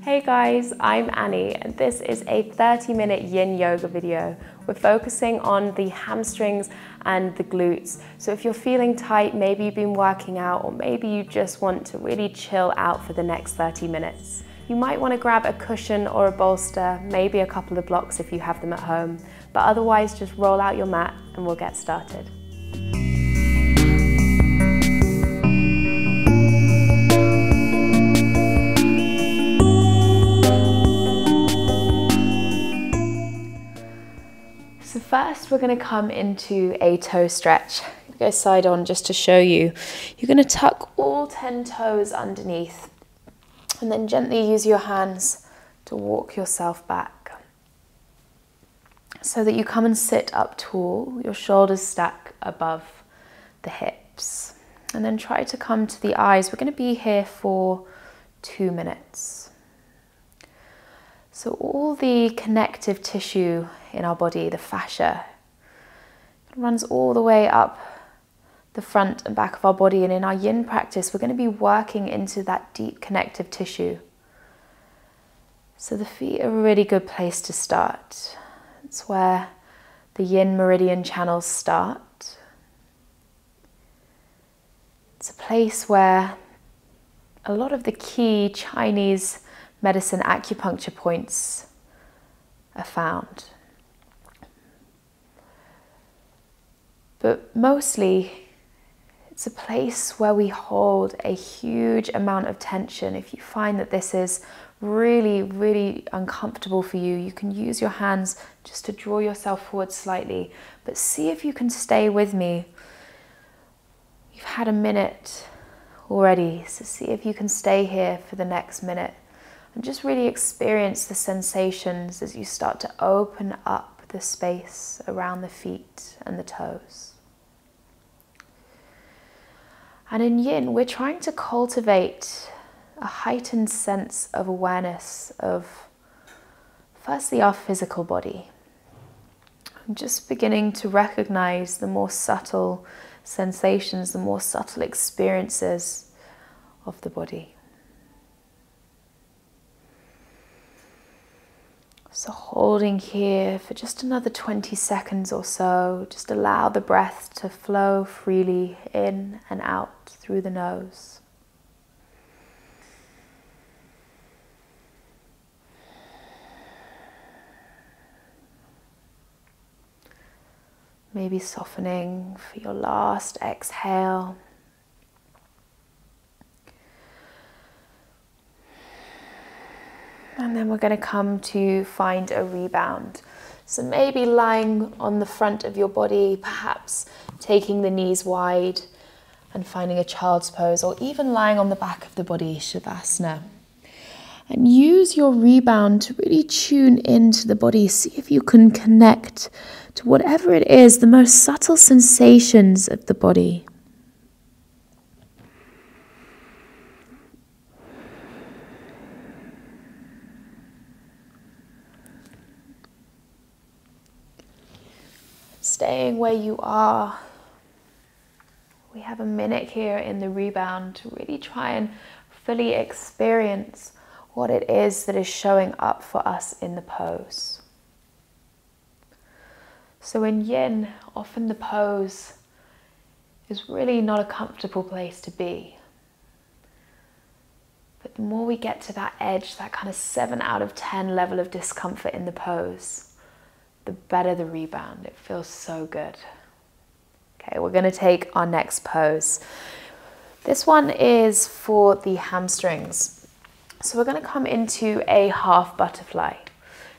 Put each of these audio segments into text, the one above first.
Hey guys, I'm Annie and this is a 30-minute Yin Yoga video. We're focusing on the hamstrings and the glutes. So if you're feeling tight, maybe you've been working out, or maybe you just want to really chill out for the next 30 minutes. You might want to grab a cushion or a bolster, maybe a couple of blocks if you have them at home, but otherwise just roll out your mat and we'll get started. So first we're going to come into a toe stretch. Go side on just to show you. You're going to tuck all 10 toes underneath and then gently use your hands to walk yourself back so that you come and sit up tall, your shoulders stack above the hips. And then try to come to the eyes. We're going to be here for 2 minutes. So all the connective tissue in our body, the fascia, it runs all the way up the front and back of our body. And in our yin practice, we're going to be working into that deep connective tissue. So the feet are a really good place to start. It's where the yin meridian channels start. It's a place where a lot of the key Chinese medicine acupuncture points are found. But mostly, it's a place where we hold a huge amount of tension. If you find that this is really, really uncomfortable for you, you can use your hands just to draw yourself forward slightly. But see if you can stay with me. You've had a minute already, so see if you can stay here for the next minute. And just really experience the sensations as you start to open up the space around the feet and the toes. And in Yin, we're trying to cultivate a heightened sense of awareness of, firstly, our physical body. I'm just beginning to recognize the more subtle sensations, the more subtle experiences of the body. So holding here for just another 20 seconds or so, just allow the breath to flow freely in and out through the nose. Maybe softening for your last exhale. And then we're going to come to find a rebound. So maybe lying on the front of your body, perhaps taking the knees wide and finding a child's pose, or even lying on the back of the body, Shavasana. And use your rebound to really tune into the body. See if you can connect to whatever it is, the most subtle sensations of the body. Staying where you are. We have a minute here in the rebound to really try and fully experience what it is that is showing up for us in the pose. So in Yin, often the pose is really not a comfortable place to be. But the more we get to that edge, that kind of 7 out of 10 level of discomfort in the pose, the better the rebound. It feels so good. Okay, we're going to take our next pose. This one is for the hamstrings. So we're going to come into a half butterfly.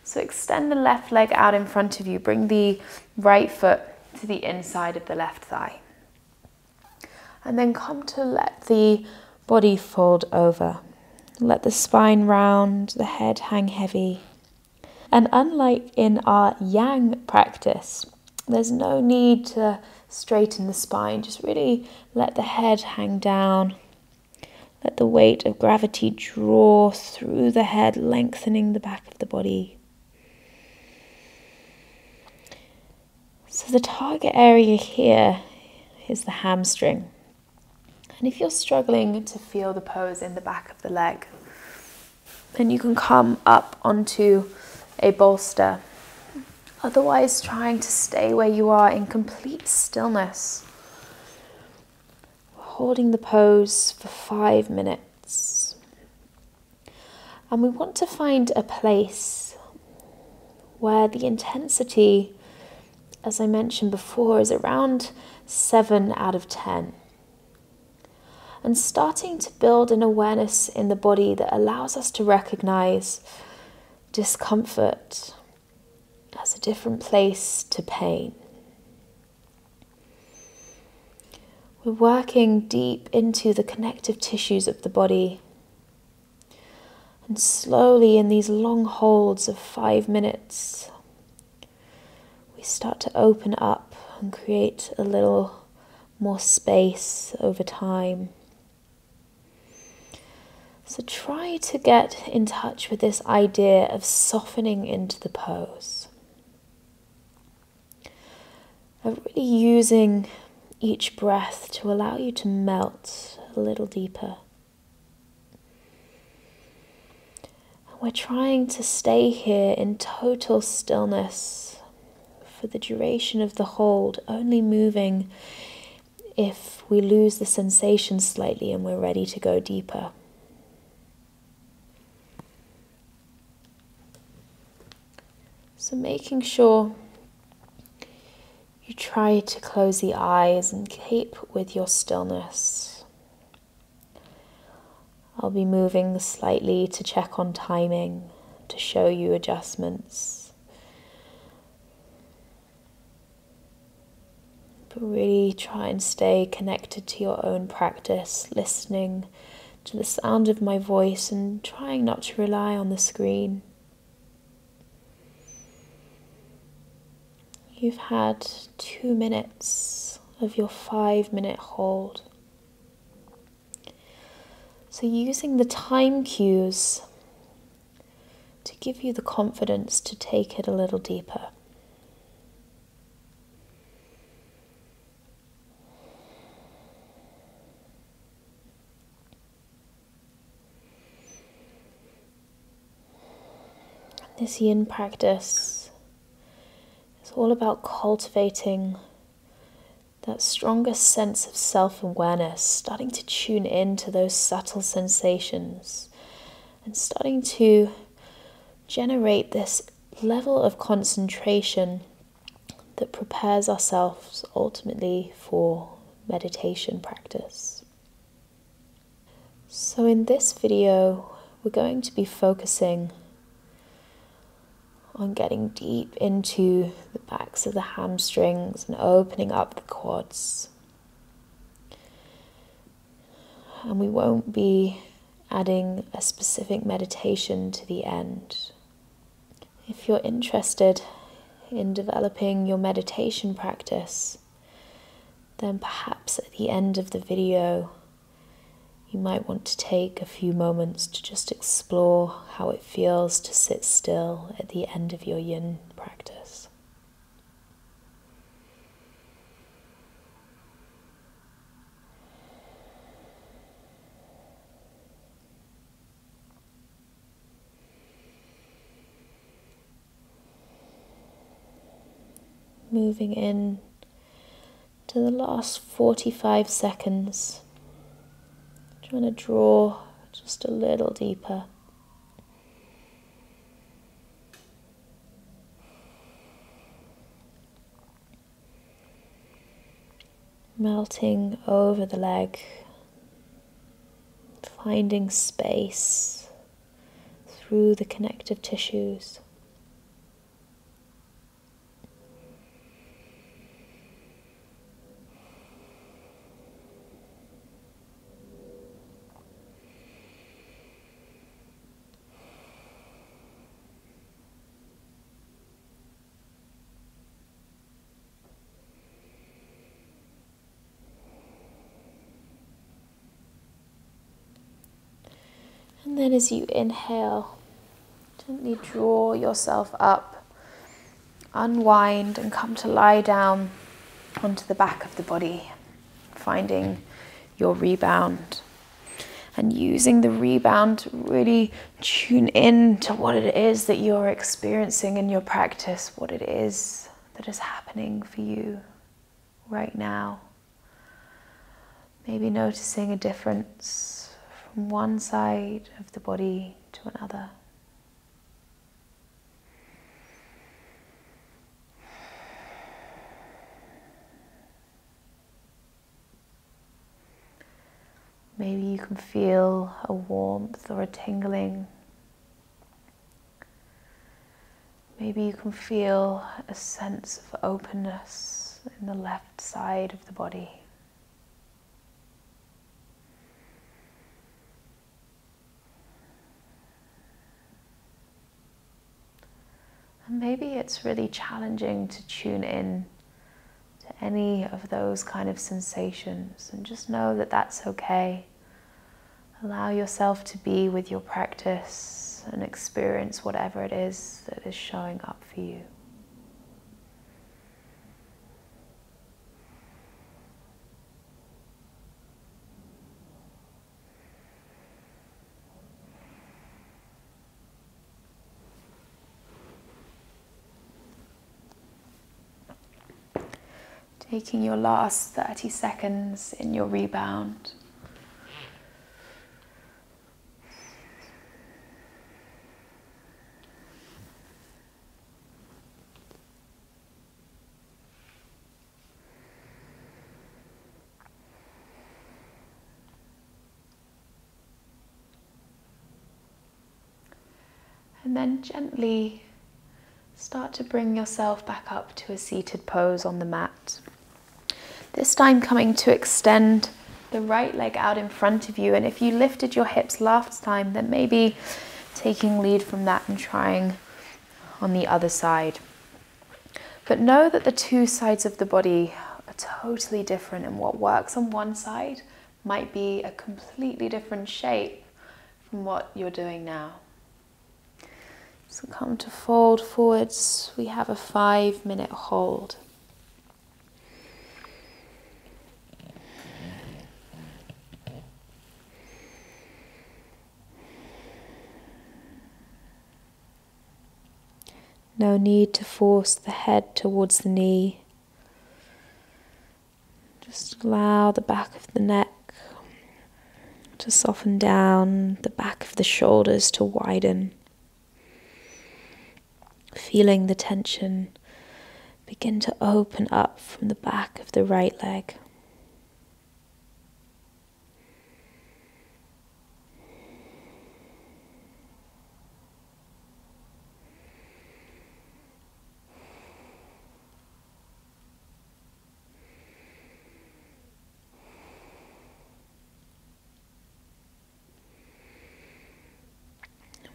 So extend the left leg out in front of you. Bring the right foot to the inside of the left thigh. And then come to let the body fold over. Let the spine round, the head hang heavy. And unlike in our yang practice, there's no need to straighten the spine. Just really let the head hang down. Let the weight of gravity draw through the head, lengthening the back of the body. So the target area here is the hamstring. And if you're struggling to feel the pose in the back of the leg, then you can come up onto a bolster. Otherwise, trying to stay where you are in complete stillness. Holding the pose for 5 minutes. And we want to find a place where the intensity, as I mentioned before, is around 7 out of 10. And starting to build an awareness in the body that allows us to recognize discomfort as a different place to pain. We're working deep into the connective tissues of the body. And slowly, in these long holds of 5 minutes, we start to open up and create a little more space over time. So try to get in touch with this idea of softening into the pose. Of really using each breath to allow you to melt a little deeper. And we're trying to stay here in total stillness for the duration of the hold, only moving if we lose the sensation slightly and we're ready to go deeper. So making sure you try to close the eyes and keep with your stillness. I'll be moving slightly to check on timing, to show you adjustments. But really try and stay connected to your own practice, listening to the sound of my voice and trying not to rely on the screen. You've had 2 minutes of your 5-minute hold. So using the time cues to give you the confidence to take it a little deeper. This yin practice is all about cultivating that stronger sense of self-awareness, starting to tune in to those subtle sensations and starting to generate this level of concentration that prepares ourselves ultimately for meditation practice. So in this video, we're going to be focusing on getting deep into the backs of the hamstrings and opening up the quads. And we won't be adding a specific meditation to the end. If you're interested in developing your meditation practice, then perhaps at the end of the video, you might want to take a few moments to just explore how it feels to sit still at the end of your yin practice. Moving in to the last 45 seconds. Trying to draw just a little deeper. Melting over the leg, finding space through the connective tissues. And then as you inhale, gently draw yourself up, unwind and come to lie down onto the back of the body, finding your rebound. And using the rebound to really tune in to what it is that you're experiencing in your practice, what it is that is happening for you right now. Maybe noticing a difference from one side of the body to another. Maybe you can feel a warmth or a tingling. Maybe you can feel a sense of openness in the left side of the body. And maybe it's really challenging to tune in to any of those kind of sensations, and just know that that's okay. Allow yourself to be with your practice and experience whatever it is that is showing up for you. Taking your last 30 seconds in your rebound. And then gently start to bring yourself back up to a seated pose on the mat. This time coming to extend the right leg out in front of you. And if you lifted your hips last time, then maybe taking lead from that and trying on the other side. But know that the two sides of the body are totally different, and what works on one side might be a completely different shape from what you're doing now. So come to fold forwards. We have a 5-minute hold. No need to force the head towards the knee. Just allow the back of the neck to soften down, the back of the shoulders to widen. Feeling the tension begin to open up from the back of the right leg.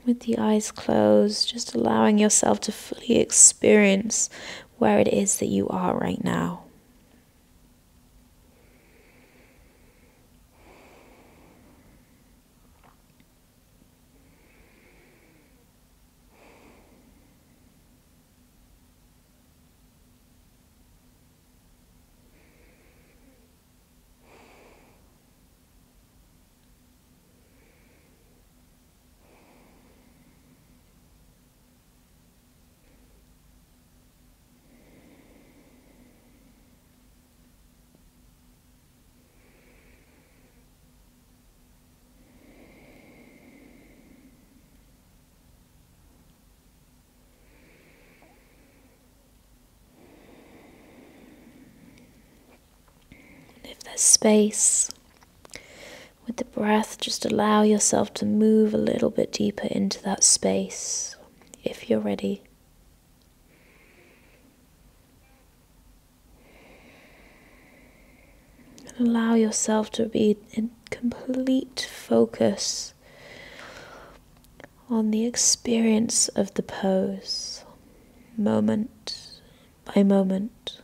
With the eyes closed, just allowing yourself to fully experience where it is that you are right now. If there's space, with the breath, just allow yourself to move a little bit deeper into that space, if you're ready. And allow yourself to be in complete focus on the experience of the pose, moment by moment.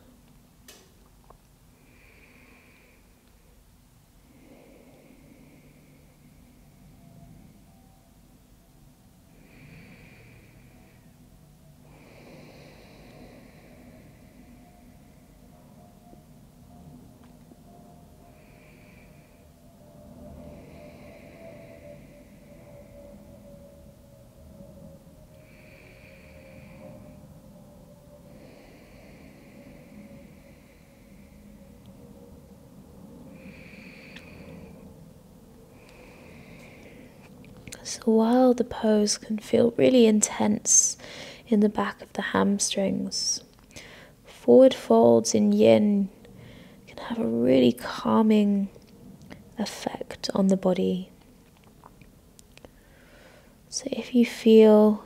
So while the pose can feel really intense in the back of the hamstrings, forward folds in Yin can have a really calming effect on the body. So if you feel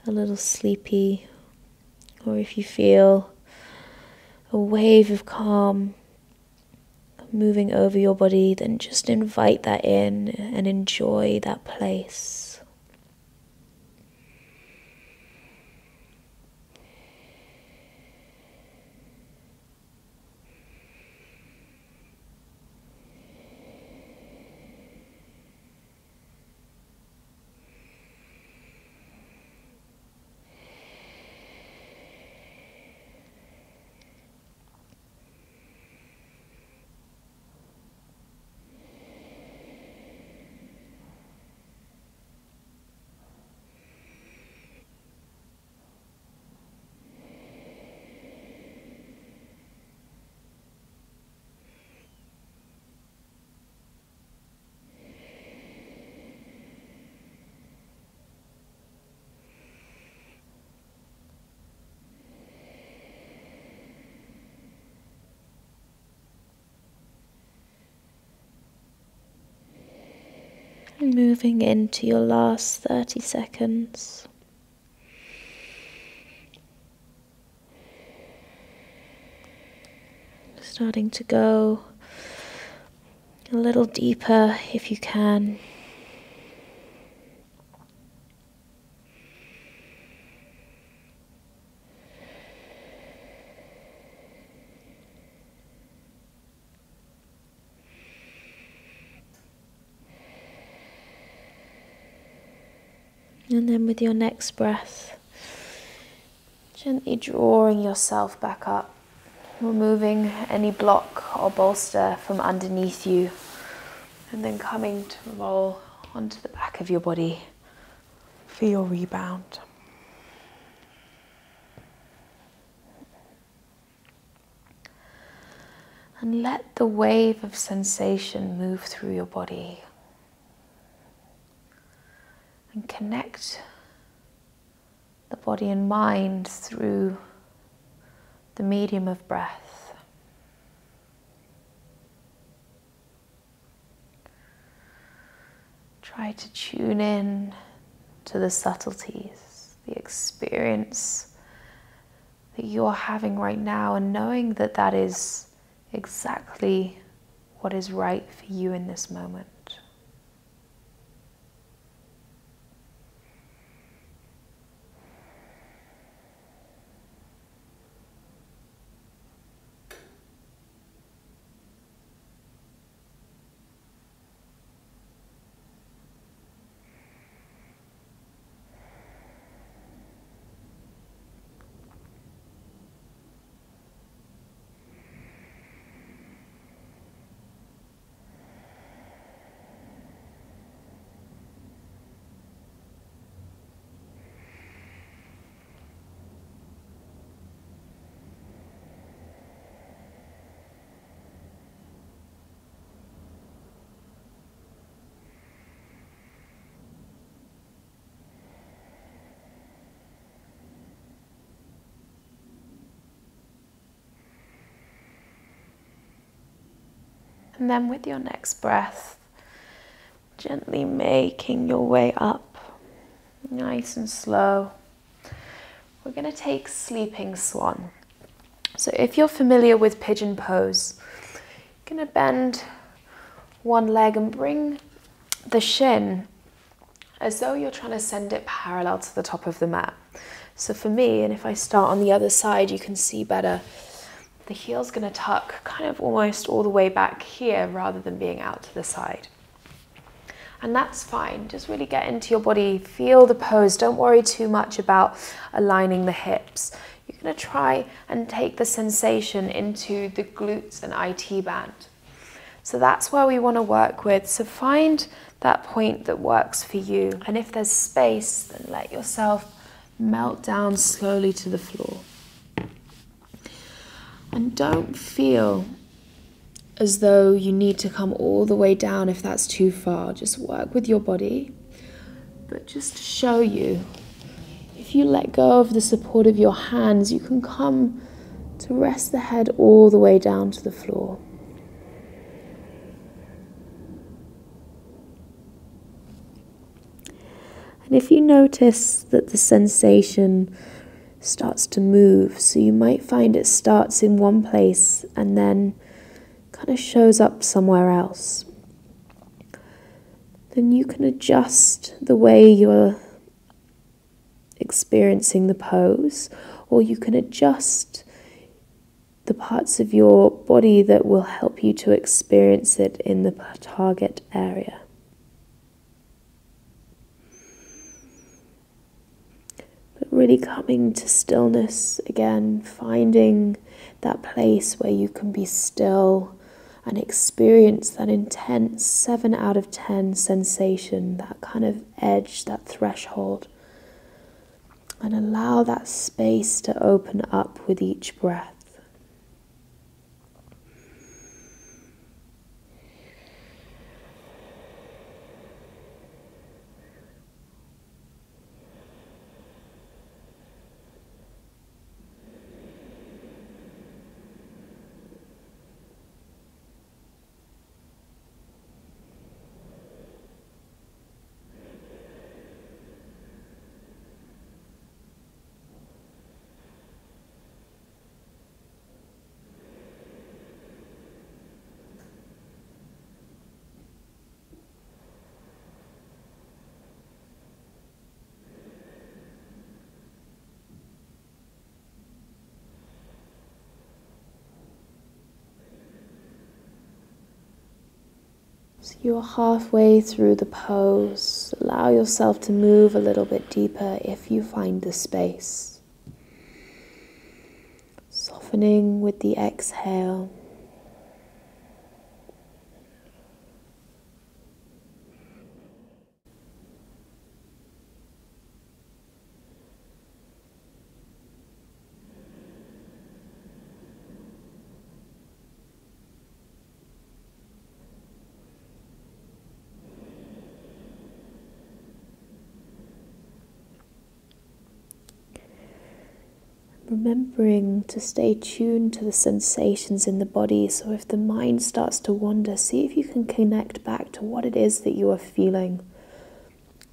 a little sleepy, or if you feel a wave of calm moving over your body, then just invite that in and enjoy that place. Moving into your last 30 seconds. Starting to go a little deeper if you can. And then with your next breath, gently drawing yourself back up, removing any block or bolster from underneath you, and then coming to roll onto the back of your body for your rebound. And let the wave of sensation move through your body. And connect the body and mind through the medium of breath. Try to tune in to the subtleties, the experience that you're having right now, and knowing that that is exactly what is right for you in this moment. And then with your next breath, gently making your way up, nice and slow. We're going to take sleeping swan. So if you're familiar with pigeon pose, you're going to bend one leg and bring the shin as though you're trying to send it parallel to the top of the mat. So for me, and if I start on the other side, you can see better, the heel's going to tuck kind of almost all the way back here rather than being out to the side. And that's fine. Just really get into your body, feel the pose. Don't worry too much about aligning the hips. You're going to try and take the sensation into the glutes and IT band. So that's where we want to work with. So find that point that works for you. And if there's space, then let yourself melt down slowly to the floor. And don't feel as though you need to come all the way down if that's too far. Just work with your body. But just to show you, if you let go of the support of your hands, you can come to rest the head all the way down to the floor. And if you notice that the sensation starts to move, so you might find it starts in one place and then kind of shows up somewhere else, then you can adjust the way you're experiencing the pose, or you can adjust the parts of your body that will help you to experience it in the target area. But really coming to stillness again, finding that place where you can be still and experience that intense 7 out of 10 sensation, that kind of edge, that threshold, and allow that space to open up with each breath. So you're halfway through the pose. Allow yourself to move a little bit deeper if you find the space. Softening with the exhale. Remembering to stay tuned to the sensations in the body, so if the mind starts to wander, see if you can connect back to what it is that you are feeling.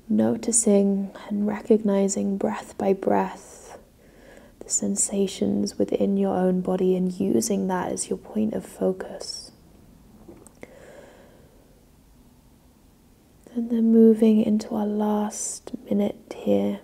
Noticing and recognizing breath by breath the sensations within your own body and using that as your point of focus. And then moving into our last minute here.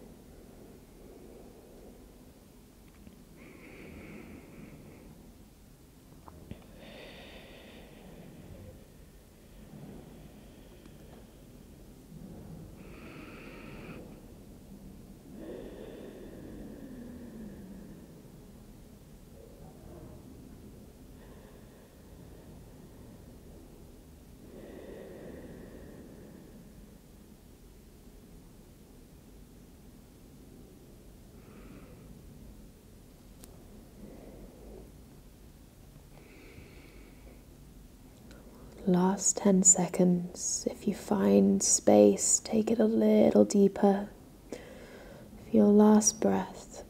Last 10 seconds. If you find space, take it a little deeper. For your last breath.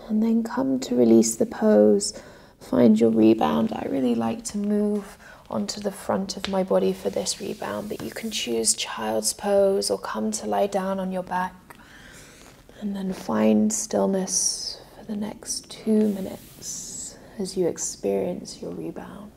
And then come to release the pose. Find your rebound. I really like to move onto the front of my body for this rebound, but you can choose child's pose or come to lie down on your back. And then find stillness for the next 2 minutes. As you experience your rebound.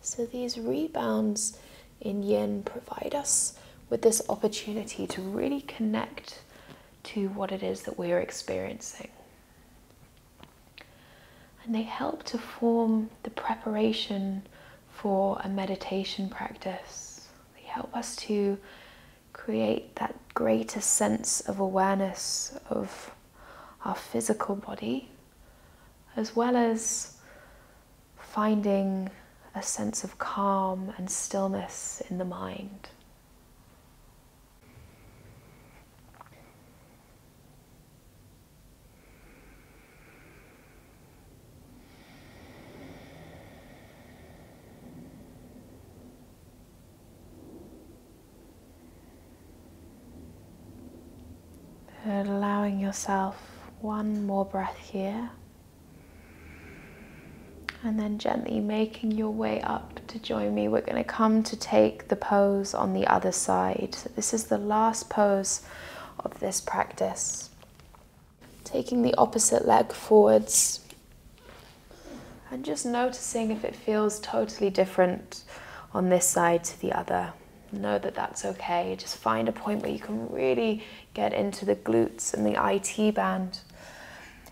So these rebounds in Yin provide us with this opportunity to really connect to what it is that we're experiencing. And they help to form the preparation for a meditation practice. They help us to create that greater sense of awareness of our physical body, as well as finding a sense of calm and stillness in the mind. And allowing yourself one more breath here, and then gently making your way up to join me. We're going to come to take the pose on the other side. So this is the last pose of this practice. Taking the opposite leg forwards and just noticing if it feels totally different on this side to the other. Know that that's okay. Just find a point where you can really get into the glutes and the IT band.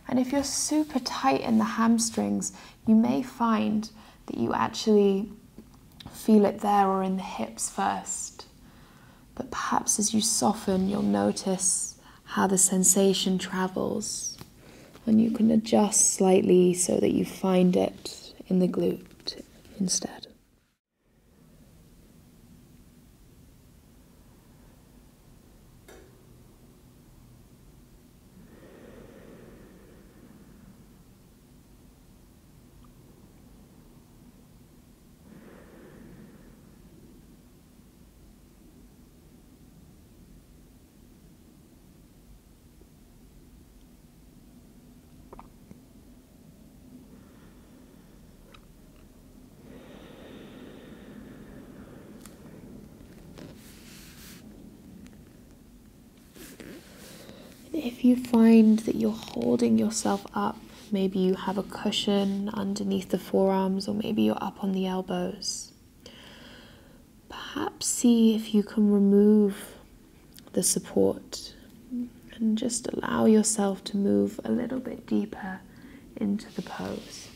And if you're super tight in the hamstrings, you may find that you actually feel it there or in the hips first. But perhaps as you soften, you'll notice how the sensation travels. And you can adjust slightly so that you find it in the glute instead. If you find that you're holding yourself up, maybe you have a cushion underneath the forearms, or maybe you're up on the elbows, perhaps see if you can remove the support and just allow yourself to move a little bit deeper into the pose.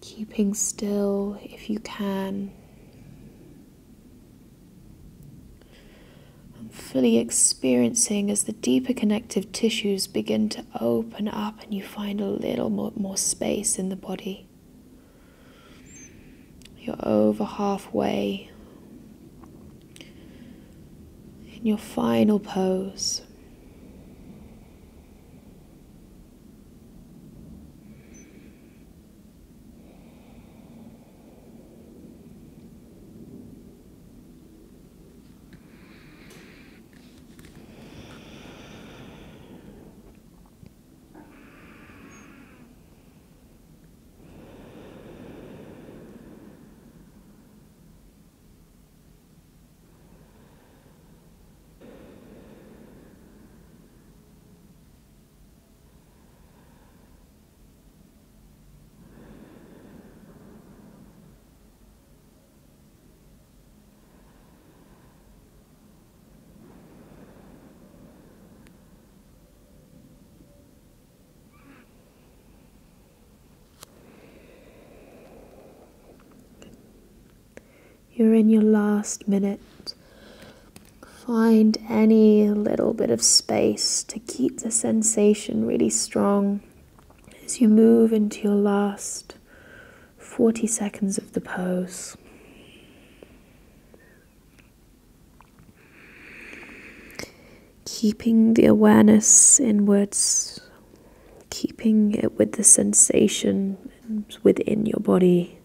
Keeping still if you can. And fully experiencing as the deeper connective tissues begin to open up and you find a little more space in the body. You're over halfway in your final pose. You're in your last minute. Find any little bit of space to keep the sensation really strong as you move into your last 40 seconds of the pose. Keeping the awareness inwards, keeping it with the sensation within your body.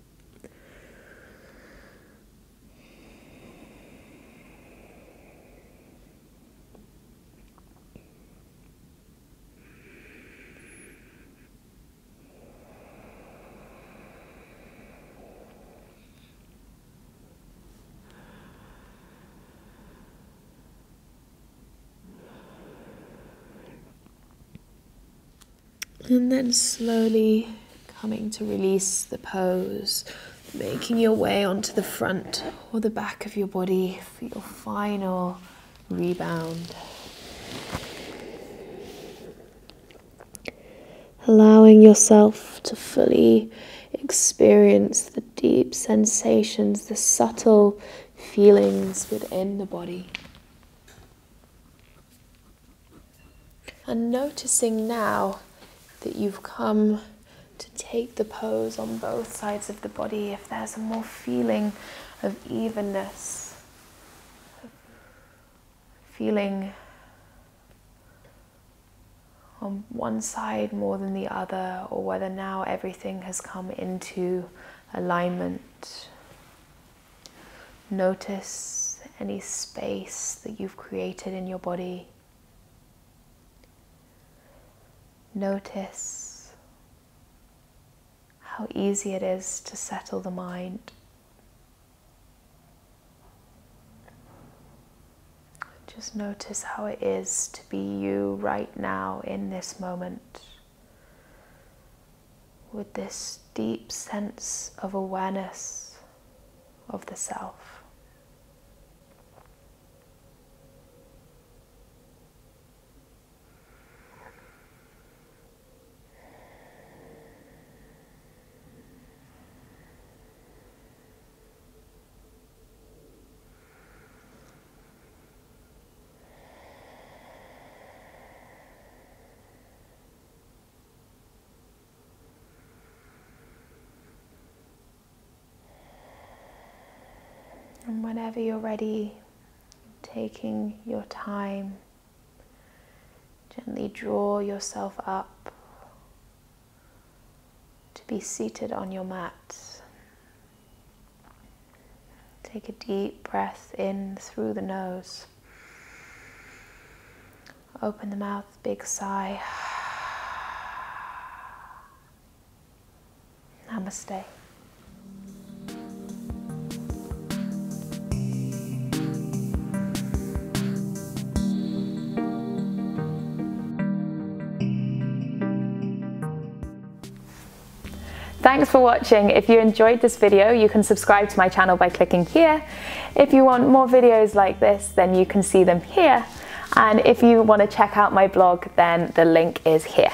And then slowly coming to release the pose, making your way onto the front or the back of your body for your final rebound. Allowing yourself to fully experience the deep sensations, the subtle feelings within the body. And noticing now that you've come to take the pose on both sides of the body, if there's a more feeling of evenness, feeling on one side more than the other, or whether now everything has come into alignment. Notice any space that you've created in your body. Notice how easy it is to settle the mind. Just notice how it is to be you right now in this moment, with this deep sense of awareness of the self. And whenever you're ready, taking your time, gently draw yourself up to be seated on your mat. Take a deep breath in through the nose. Open the mouth, big sigh. Namaste. Thanks for watching. If you enjoyed this video, you can subscribe to my channel by clicking here. If you want more videos like this, then you can see them here. And if you want to check out my blog, then the link is here.